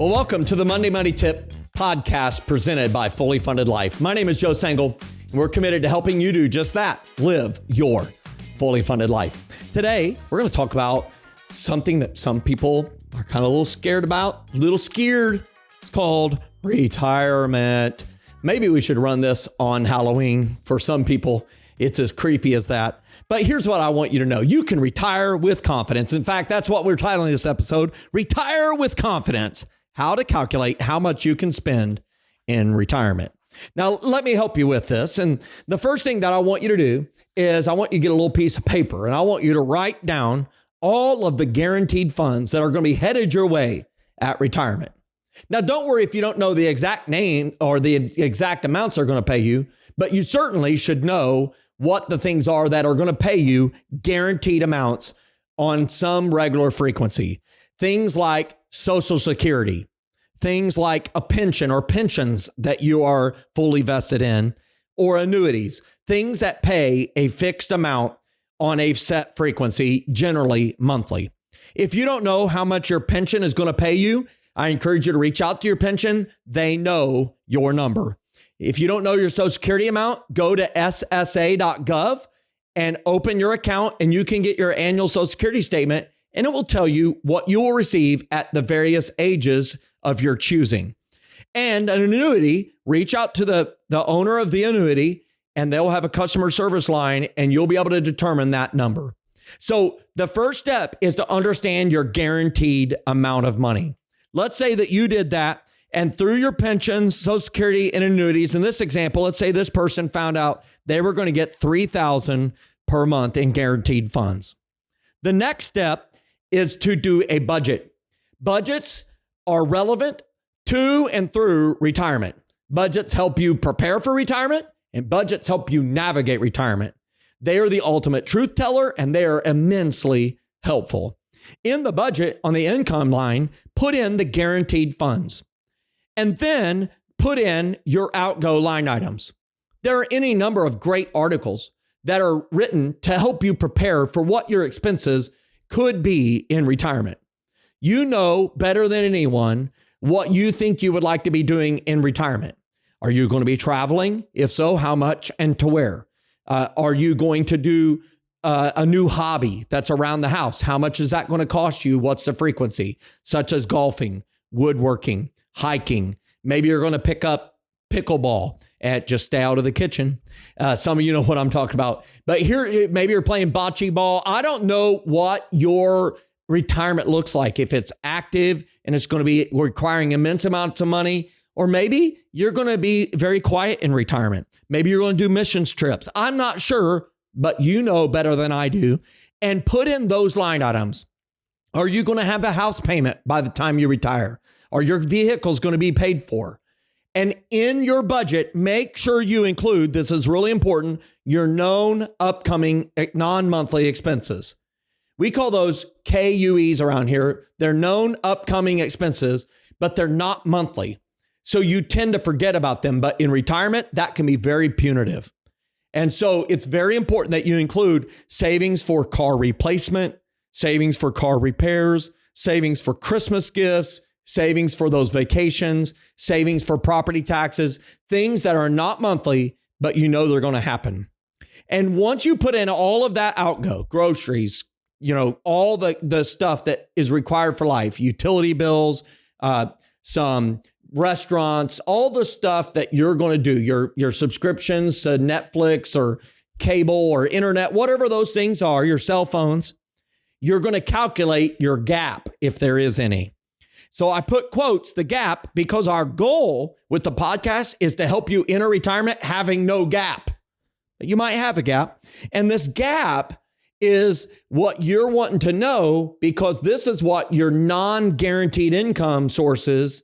Well, welcome to the Monday Money Tip podcast presented by Fully Funded Life. My name is Joe Sengel, and we're committed to helping you do just that, live your fully funded life. Today, we're going to talk about something that some people are kind of a little scared about, a little scared. It's called retirement. Maybe we should run this on Halloween. For some people, it's as creepy as that. But here's what I want you to know. You can retire with confidence. In fact, that's what we're titling this episode, Retire with Confidence. How to calculate how much you can spend in retirement. Now, let me help you with this. And the first thing that I want you to do is I want you to get a little piece of paper and I want you to write down all of the guaranteed funds that are going to be headed your way at retirement. Now, don't worry if you don't know the exact name or the exact amounts they're going to pay you, but you certainly should know what the things are that are going to pay you guaranteed amounts on some regular frequency. Things like Social Security, things like a pension or pensions that you are fully vested in, or annuities, things that pay a fixed amount on a set frequency, generally monthly. If you don't know how much your pension is going to pay you, I encourage you to reach out to your pension. They know your number. If you don't know your Social Security amount, go to ssa.gov and open your account and you can get your annual Social Security statement and it will tell you what you will receive at the various ages of your choosing. And an annuity, reach out to the owner of the annuity and they'll have a customer service line and you'll be able to determine that number. So the first step is to understand your guaranteed amount of money. Let's say that you did that and through your pensions, Social Security, and annuities, in this example, let's say this person found out they were going to get $3,000 per month in guaranteed funds. The next step is to do a budget. Budgets are relevant to and through retirement. Budgets help you prepare for retirement and budgets help you navigate retirement. They are the ultimate truth teller and they are immensely helpful. In the budget on the income line, put in the guaranteed funds and then put in your outgo line items. There are any number of great articles that are written to help you prepare for what your expenses could be in retirement. You know better than anyone what you think you would like to be doing in retirement. Are you going to be traveling? If so, how much and to where? Are you going to do a new hobby that's around the house? How much is that going to cost you? What's the frequency? Such as golfing, woodworking, hiking. Maybe you're going to pick up pickleball and just stay out of the kitchen. Some of you know what I'm talking about. But here, maybe you're playing bocce ball. I don't know what your retirement looks like. If it's active and it's going to be requiring immense amounts of money, or maybe you're going to be very quiet in retirement. Maybe you're going to do missions trips. I'm not sure, but you know better than I do. And put in those line items. Are you going to have a house payment by the time you retire? Are your vehicles going to be paid for? And in your budget, make sure you include, this is really important, your known upcoming non-monthly expenses. We call those KUEs around here. They're known upcoming expenses, but they're not monthly. So you tend to forget about them. But in retirement, that can be very punitive. And so it's very important that you include savings for car replacement, savings for car repairs, savings for Christmas gifts, savings for those vacations, savings for property taxes, things that are not monthly, but you know they're going to happen. And once you put in all of that outgo, groceries, all the stuff that is required for life, utility bills, some restaurants, all the stuff that you're going to do, your subscriptions to Netflix or cable or internet, whatever those things are, your cell phones, you're going to calculate your gap if there is any. So I put quotes, the gap, because our goal with the podcast is to help you enter retirement having no gap. You might have a gap. And this gap is what you're wanting to know because this is what your non-guaranteed income sources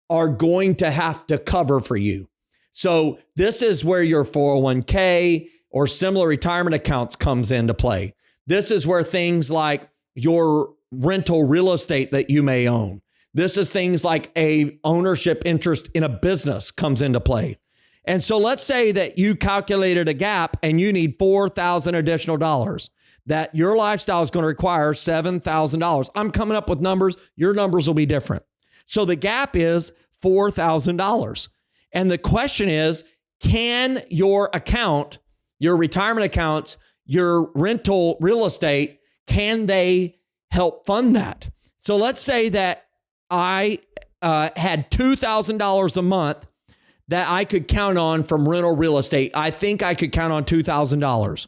are going to have to cover for you. So this is where your 401k or similar retirement accounts comes into play. This is where things like your rental real estate that you may own. This is things like a ownership interest in a business comes into play. And so let's say that you calculated a gap and you need $4,000 additional dollars, that your lifestyle is going to require $7,000. I'm coming up with numbers. Your numbers will be different. So the gap is $4,000. And the question is, can your account, your retirement accounts, your rental real estate, can they help fund that? So let's say that I had $2,000 a month that I could count on from rental real estate. I think I could count on $2,000.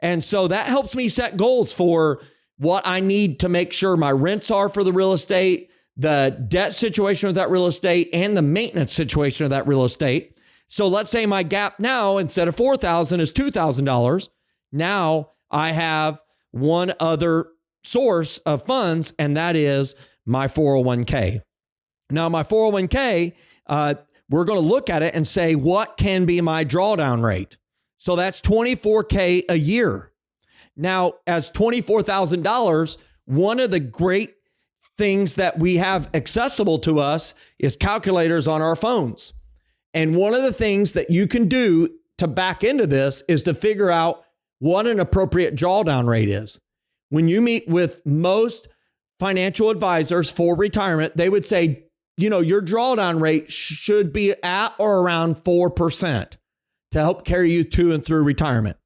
And so that helps me set goals for what I need to make sure my rents are for the real estate, the debt situation of that real estate, and the maintenance situation of that real estate. So let's say my gap now, instead of $4,000, is $2,000. Now I have one other source of funds, and that is my 401k. Now, my 401k, we're going to look at it and say, what can be my drawdown rate? So that's $24K a year. Now, as $24,000, one of the great things that we have accessible to us is calculators on our phones. And one of the things that you can do to back into this is to figure out what an appropriate drawdown rate is. When you meet with most financial advisors for retirement, they would say, your drawdown rate should be at or around 4% to help carry you to and through retirement.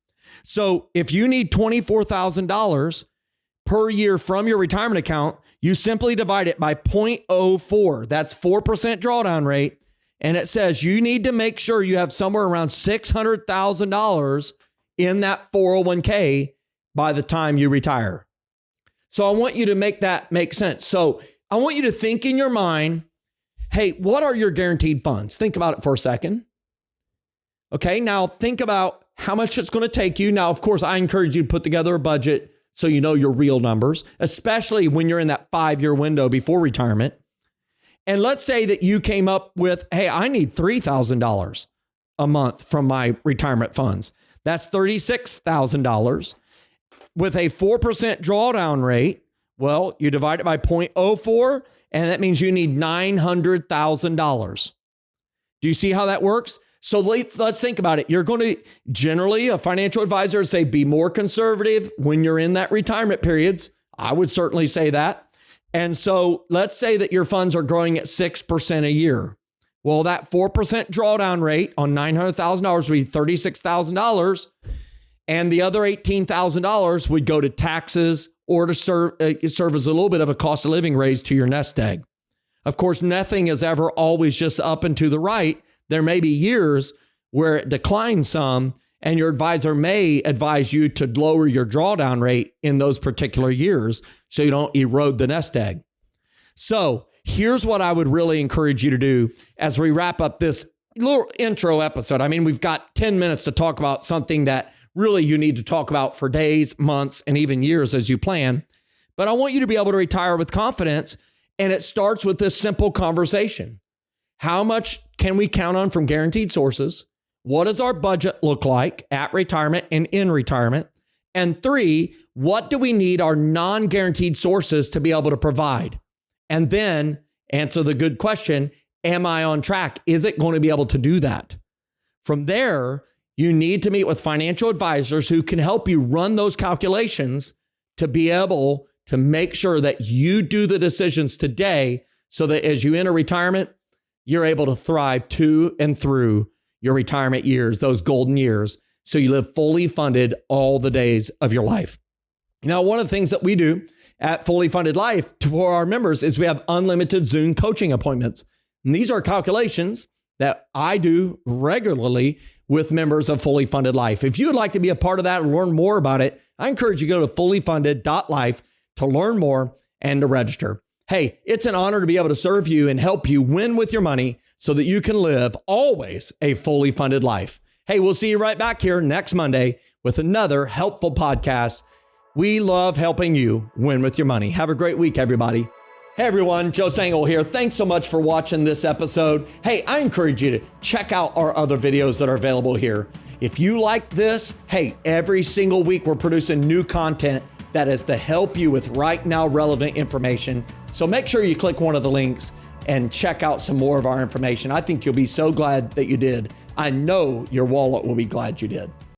So if you need $24,000 per year from your retirement account, you simply divide it by 0.04. That's 4% drawdown rate. And it says you need to make sure you have somewhere around $600,000 in that 401k by the time you retire. So I want you to make that make sense. So I want you to think in your mind, hey, what are your guaranteed funds? Think about it for a second. Okay, now think about how much it's going to take you. Now, of course, I encourage you to put together a budget so you know your real numbers, especially when you're in that 5-year window before retirement. And let's say that you came up with, hey, I need $3,000 a month from my retirement funds. That's $36,000. With a 4% drawdown rate, well, you divide it by 0.04, and that means you need $900,000. Do you see how that works? So let's think about it. You're going to generally, a financial advisor say, be more conservative when you're in that retirement periods. I would certainly say that. And so let's say that your funds are growing at 6% a year. Well, that 4% drawdown rate on $900,000 would be $36,000. And the other $18,000 would go to taxes or to serve as a little bit of a cost of living raise to your nest egg. Of course, nothing is ever always just up and to the right. There may be years where it declines some, and your advisor may advise you to lower your drawdown rate in those particular years so you don't erode the nest egg. So here's what I would really encourage you to do as we wrap up this little intro episode. I mean, we've got 10 minutes to talk about something that really you need to talk about for days, months, and even years as you plan. But I want you to be able to retire with confidence. And it starts with this simple conversation. How much can we count on from guaranteed sources? What does our budget look like at retirement and in retirement? And 3, what do we need our non-guaranteed sources to be able to provide? And then answer the good question, am I on track? Is it going to be able to do that? From there, you need to meet with financial advisors who can help you run those calculations to be able to make sure that you do the decisions today so that as you enter retirement, you're able to thrive to and through your retirement years, those golden years, so you live fully funded all the days of your life. Now, one of the things that we do at Fully Funded Life for our members is we have unlimited Zoom coaching appointments. And these are calculations that I do regularly with members of Fully Funded Life. If you would like to be a part of that and learn more about it, I encourage you to go to fullyfunded.life to learn more and to register. Hey, it's an honor to be able to serve you and help you win with your money so that you can live always a fully funded life. Hey, we'll see you right back here next Monday with another helpful podcast. We love helping you win with your money. Have a great week, everybody. Hey everyone, Joe Sangl here. Thanks so much for watching this episode. Hey, I encourage you to check out our other videos that are available here. If you like this, hey, every single week we're producing new content that is to help you with right now relevant information. So make sure you click one of the links and check out some more of our information. I think you'll be so glad that you did. I know your wallet will be glad you did.